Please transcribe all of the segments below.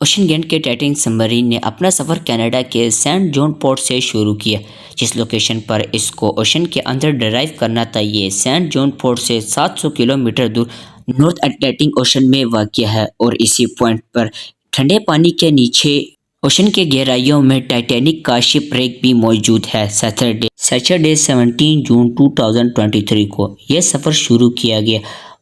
Ocean gate के Titanic submarine ने अपना सफ़र कनाडा के सेंट जॉन पोर्ट से शुरू किया। जिस लोकेशन पर इसको ओशन के अंदर ड्राइव करना था, ये सेंट जॉन पोर्ट से 700 किलोमीटर दूर नॉर्थ अटलांटिक ओशन में वाक़िया है और इसी पॉइंट पर ठंडे पानी के नीचे ओशन के गहराइयों में टाइटैनिक का शिप रेक भी मौजूद है। सैटरडे 17 जून 2023 को यह सफ़र शुरू किया गया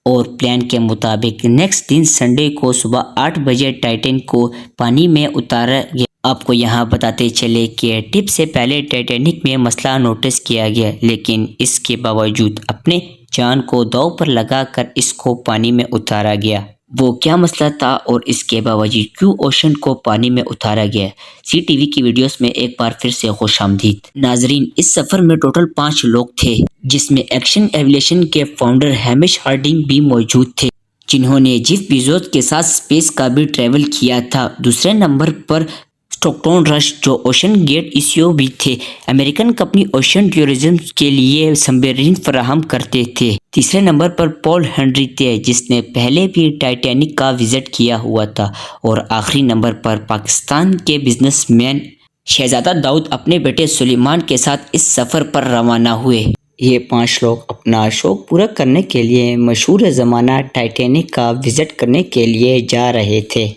और प्लान के मुताबिक नेक्स्ट दिन संडे को सुबह 8 बजे टाइटैनिक को पानी में उतारा गया। आपको यहाँ बताते चले कि टिप से पहले टाइटैनिक में मसला नोटिस किया गया, लेकिन इसके बावजूद अपने जान को दांव पर लगाकर इसको पानी में उतारा गया। वो क्या मसला था और इसके बावजूद क्यों ओशन को पानी में उतारा गया? CTV की वीडियोस में एक बार फिर से खुशामदीद। नाजरीन, इस सफ़र में टोटल 5 लोग थे, जिसमें एक्शन एविएशन के फाउंडर हैमिश हार्डिंग भी मौजूद थे, जिन्होंने जेफ बेजोस के साथ स्पेस का भी ट्रैवल किया था। दूसरे नंबर पर स्टॉकटन रश, जो ओशन गेट CEO भी थे, अमेरिकन कंपनी ओशन टूरिज्म के लिए सबमरीन फराहम करते थे। तीसरे नंबर पर पॉल हेनरी थे, जिसने पहले भी टाइटैनिक का विजिट किया हुआ था। और आखिरी नंबर पर पाकिस्तान के बिजनेसमैन शहजादा दाऊद अपने बेटे सुलेमान के साथ इस सफ़र पर रवाना हुए। ये 5 लोग अपना शौक पूरा करने के लिए मशहूर ज़माना टाइटैनिक का विजिट करने के लिए जा रहे थे।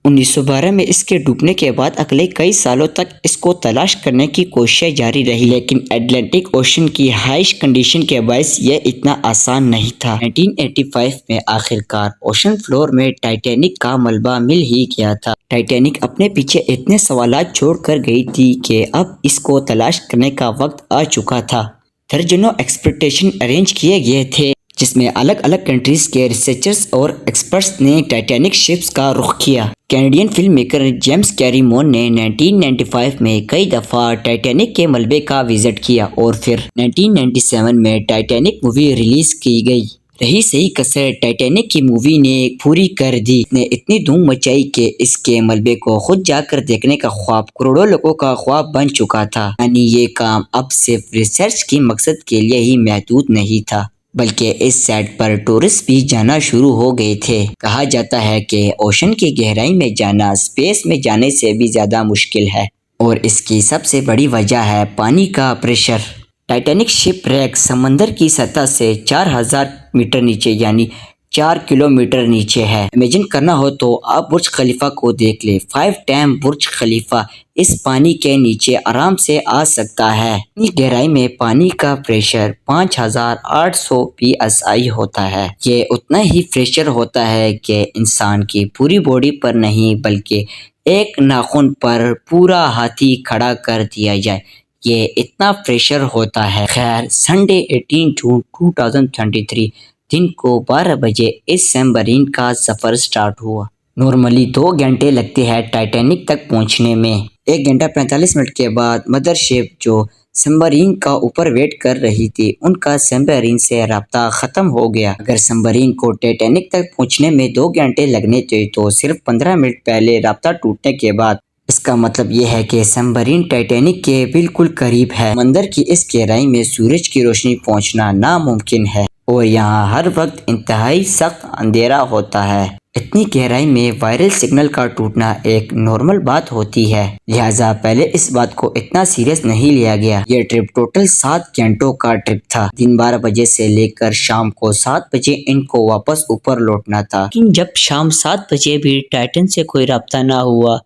1912 में इसके डूबने के बाद अगले कई सालों तक इसको तलाश करने की कोशिशें जारी रही, लेकिन अटलांटिक ओशन की हाइश कंडीशन के बायस यह इतना आसान नहीं था। 1985 में आखिरकार ओशन फ्लोर में टाइटैनिक का मलबा मिल ही गया था। टाइटैनिक अपने पीछे इतने सवालात छोड़ कर गई थी कि अब इसको तलाश करने का वक्त आ चुका था। दर्जनों एक्सपेडिशन अरेंज किए गए थे, जिसमें अलग अलग कंट्रीज के रिसर्चर्स और एक्सपर्ट्स ने टाइटैनिक शिप्स का रुख किया। कैनेडियन फिल्म मेकर जेम्स कैरीमोन ने 1995 में कई दफ़ा टाइटैनिक के मलबे का विजिट किया और फिर 1997 में टाइटैनिक मूवी रिलीज की गई। रही सही कसर टाइटैनिक की मूवी ने पूरी कर दी। ने इतनी धूम मचाई कि इसके मलबे को खुद जाकर देखने का ख्वाब करोड़ों लोगों का ख्वाब बन चुका था। यानी ये काम अब सिर्फ रिसर्च की मकसद के लिए ही महदूद नहीं था, बल्कि इस साइट पर टूरिस्ट भी जाना शुरू हो गए थे। कहा जाता है कि ओशन की गहराई में जाना स्पेस में जाने से भी ज़्यादा मुश्किल है और इसकी सबसे बड़ी वजह है पानी का प्रेशर। टाइटैनिक शिप रेक समंदर की सतह से 4000 मीटर नीचे यानी 4 किलोमीटर नीचे है। इमेजिन करना हो तो आप बुर्ज खलीफा को देख ले। 5 टाइम बुर्ज खलीफा इस पानी के नीचे आराम से आ सकता है। इतनी गहराई में पानी का प्रेशर 5800 PSI होता है। ये उतना ही प्रेशर होता है कि इंसान की पूरी बॉडी पर नहीं, बल्कि एक नाखून पर पूरा हाथी खड़ा कर दिया जाए, ये इतना प्रेशर होता है। खैर, संडे 18 जून 2023 दिन को 12 बजे इस सबमरीन का सफ़र स्टार्ट हुआ। नॉर्मली 2 घंटे लगते हैं टाइटैनिक तक पहुंचने में। 1 घंटा 45 मिनट के बाद मदरशिप जो सबमरीन का ऊपर वेट कर रही थी, उनका सबमरीन से राब्ता ख़त्म हो गया। अगर सबमरीन को टाइटैनिक तक पहुंचने में 2 घंटे लगने थे, तो सिर्फ 15 मिनट पहले राब्ता टूटने के बाद इसका मतलब यह है कि सबमरीन टाइटैनिक के बिल्कुल करीब है। समंदर की इस गहराई में सूरज की रोशनी पहुंचना नामुमकिन है और यहाँ हर वक्त इंतहाई सख्त अंधेरा होता है। इतनी गहराई में वायरल सिग्नल का टूटना एक नॉर्मल बात होती है, लिहाजा पहले इस बात को इतना सीरियस नहीं लिया गया। ये ट्रिप टोटल 7 घंटों का ट्रिप था। दिन 12 बजे से लेकर शाम को 7 बजे इनको वापस ऊपर लौटना था। लेकिन जब शाम 7 बजे भी टाइटन से कोई राब्ता ना हुआ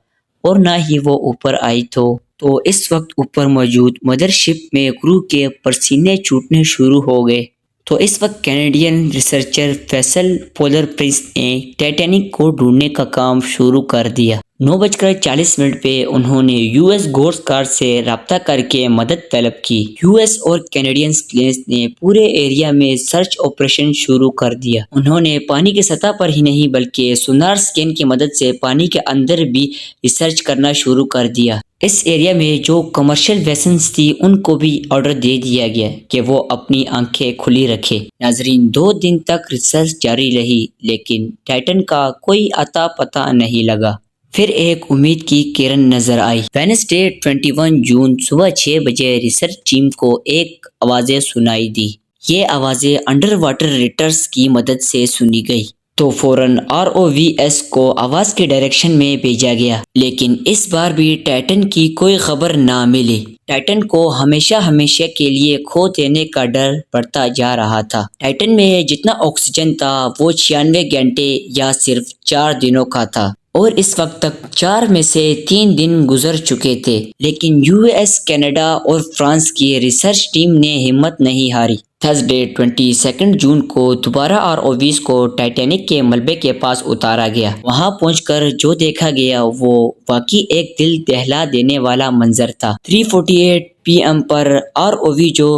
और ना ही वो ऊपर आई, तो इस वक्त ऊपर मौजूद मदरशिप में क्रू के पसीने छूटने शुरू हो गए। तो इस वक्त Canadian researcher Faisal polar Prince ने टाइटैनिक को ढूंढने का काम शुरू कर दिया। 9:40 पे उन्होंने US कोस्ट गार्ड से राब्ता करके मदद तलब की। US और कैनेडियन प्लेन्स ने पूरे एरिया में सर्च ऑपरेशन शुरू कर दिया। उन्होंने पानी की सतह पर ही नहीं, बल्कि सोनार स्कैन की मदद से पानी के अंदर भी रिसर्च करना शुरू कर दिया। इस एरिया में जो कमर्शियल वेसल्स थी, उनको भी ऑर्डर दे दिया गया कि वो अपनी आंखें खुली रखे। नाजरीन, 2 दिन तक रिसर्च जारी रही, लेकिन टाइटन का कोई अता पता नहीं लगा। फिर एक उम्मीद की किरण नजर आई। वेडनेसडे 21 जून सुबह 6 बजे रिसर्च टीम को एक आवाजें सुनाई दी। ये आवाजें अंडर वाटर रेडर्स की मदद से सुनी गई। تو فوراً ROVS کو آواز کے ڈائریکشن میں بھیجا گیا، لیکن اس بار بھی ٹائٹن کی کوئی خبر نہ ملی۔ ٹائٹن کو ہمیشہ کے لیے کھو دینے کا ڈر بڑھتا جا رہا تھا۔ ٹائٹن میں جتنا آکسیجن تھا وہ 96 گھنٹے یا صرف 4 دنوں کا تھا، اور اس وقت تک 4 میں سے 3 دن گزر چکے تھے، لیکن US، کینیڈا اور فرانس کی ریسرچ ٹیم نے ہمت نہیں ہاری۔ تھرسڈے 22 جون کو دوبارہ ROVs کو ٹائٹینک کے ملبے کے پاس اتارا گیا۔ وہاں پہنچ کر جو دیکھا گیا وہ واقعی ایک دل دہلا دینے والا منظر تھا۔ 3:48 PM پر ROV جو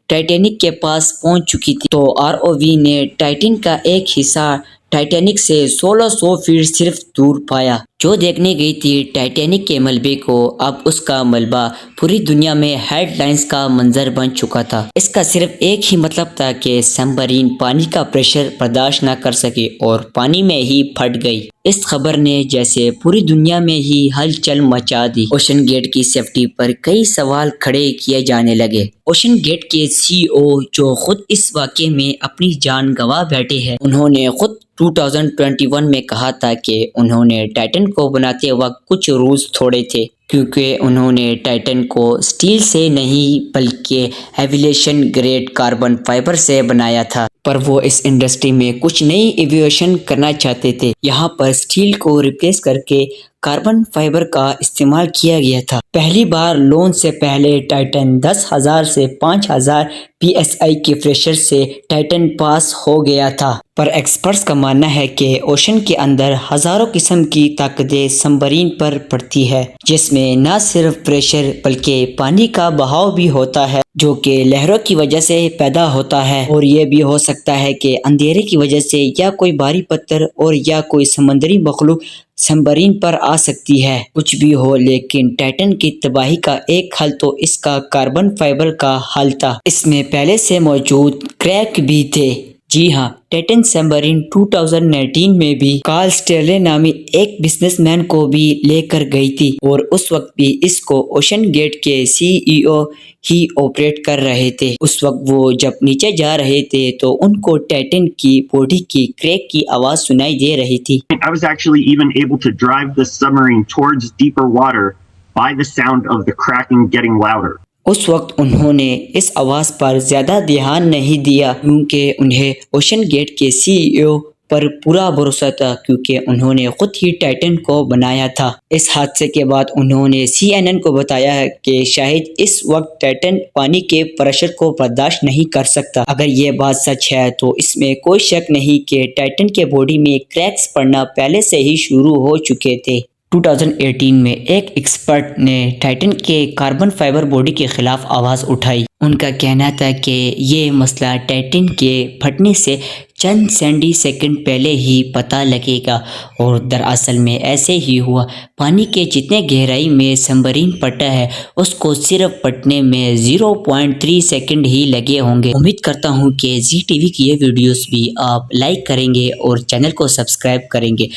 ٹائٹینک کے پاس پہنچ چکی تھی، تو ROV نے ٹائٹن کا ایک حصہ ٹائٹینک سے 1600 فیٹ صرف دور پایا۔ جو دیکھنے گئی تھی ٹائٹینک کے ملبے کو، اب اس کا ملبہ پوری دنیا میں ہیڈ لائنز کا منظر بن چکا تھا۔ اس کا صرف ایک ہی مطلب تھا کہ سبمرین پانی کا پریشر برداشت نہ کر سکے اور پانی میں ہی پھٹ گئی۔ اس خبر نے جیسے پوری دنیا میں ہی ہلچل مچا دی۔ اوشن گیٹ کی سیفٹی پر کئی سوال کھڑے کیے جانے لگے۔ اوشن گیٹ کے CEO جو خود اس واقعے میں اپنی جان گنوا بیٹھے ہیں، انہوں نے خود 2021 میں کہا تھا کہ انہوں نے ٹائٹن کو بناتے وقت کچھ رولز توڑے تھے، کیونکہ انہوں نے ٹائٹن کو سٹیل سے نہیں بلکہ ایویلیشن گریڈ کاربن فائبر سے بنایا تھا۔ پر وہ اس انڈسٹری میں کچھ نئی ایویشن کرنا چاہتے تھے۔ یہاں پر سٹیل کو ریپلیس کر کے کاربن فائبر کا استعمال کیا گیا تھا۔ پہلی بار لانچ سے پہلے ٹائٹن 10,000 سے 5,000 PSI کے پریشر سے ٹائٹن پاس ہو گیا تھا۔ پر ایکسپرٹس کا ماننا ہے کہ اوشن کے اندر ہزاروں قسم کی طاقتیں سبمرین پر پڑتی ہے، جس میں نہ صرف پریشر بلکہ پانی کا بہاؤ بھی ہوتا ہے، جو کہ لہروں کی وجہ سے پیدا ہوتا ہے، اور یہ بھی ہو سکتا ہے کہ اندھیرے کی وجہ سے یا کوئی بھاری پتھر اور یا کوئی سمندری مخلوق سبمرین پر آ سکتی ہے۔ کچھ بھی ہو، لیکن ٹائٹن کی تباہی کا ایک حل تو اس کا کاربن فائبر کا حل تھا۔ اس میں پہلے سے موجود کریک بھی تھے۔ جی ہاں، ٹائٹن سبمرین 2019 میں بھی کارل سٹیرلے نامی ایک بزنس مین کو بھی لے کر گئی تھی، اور اس وقت بھی اس کو اوشن گیٹ کے CEO ہی آپریٹ کر رہے تھے۔ اس وقت وہ جب نیچے جا رہے تھے تو ان کو ٹائٹن کی باڈی کی کریک کی آواز سنائی دے رہی تھی۔ I was actually even able to drive the submarine towards deeper water by the sound of the cracking getting louder. اس وقت انہوں نے اس آواز پر زیادہ دھیان نہیں دیا، کیونکہ انہیں اوشن گیٹ کے CEO پر پورا بھروسہ تھا، کیونکہ انہوں نے خود ہی ٹائٹن کو بنایا تھا۔ اس حادثے کے بعد انہوں نے CNN کو بتایا کہ شاید اس وقت ٹائٹن پانی کے پریشر کو برداشت نہیں کر سکتا۔ اگر یہ بات سچ ہے تو اس میں کوئی شک نہیں کہ ٹائٹن کے باڈی میں کریکس پڑنا پہلے سے ہی شروع ہو چکے تھے۔ 2018 میں ایک ایکسپرٹ نے ٹائٹن کے کاربن فائبر باڈی کے خلاف آواز اٹھائی۔ ان کا کہنا تھا کہ یہ مسئلہ ٹائٹن کے پھٹنے سے چند سینٹی سیکنڈ پہلے ہی پتہ لگے گا، اور دراصل میں ایسے ہی ہوا۔ پانی کے جتنے گہرائی میں سبمرین پھٹا ہے، اس کو صرف پھٹنے میں 0.3 سیکنڈ ہی لگے ہوں گے۔ امید کرتا ہوں کہ زی ٹی وی کی یہ ویڈیوز بھی آپ لائک کریں گے اور چینل کو سبسکرائب کریں گے۔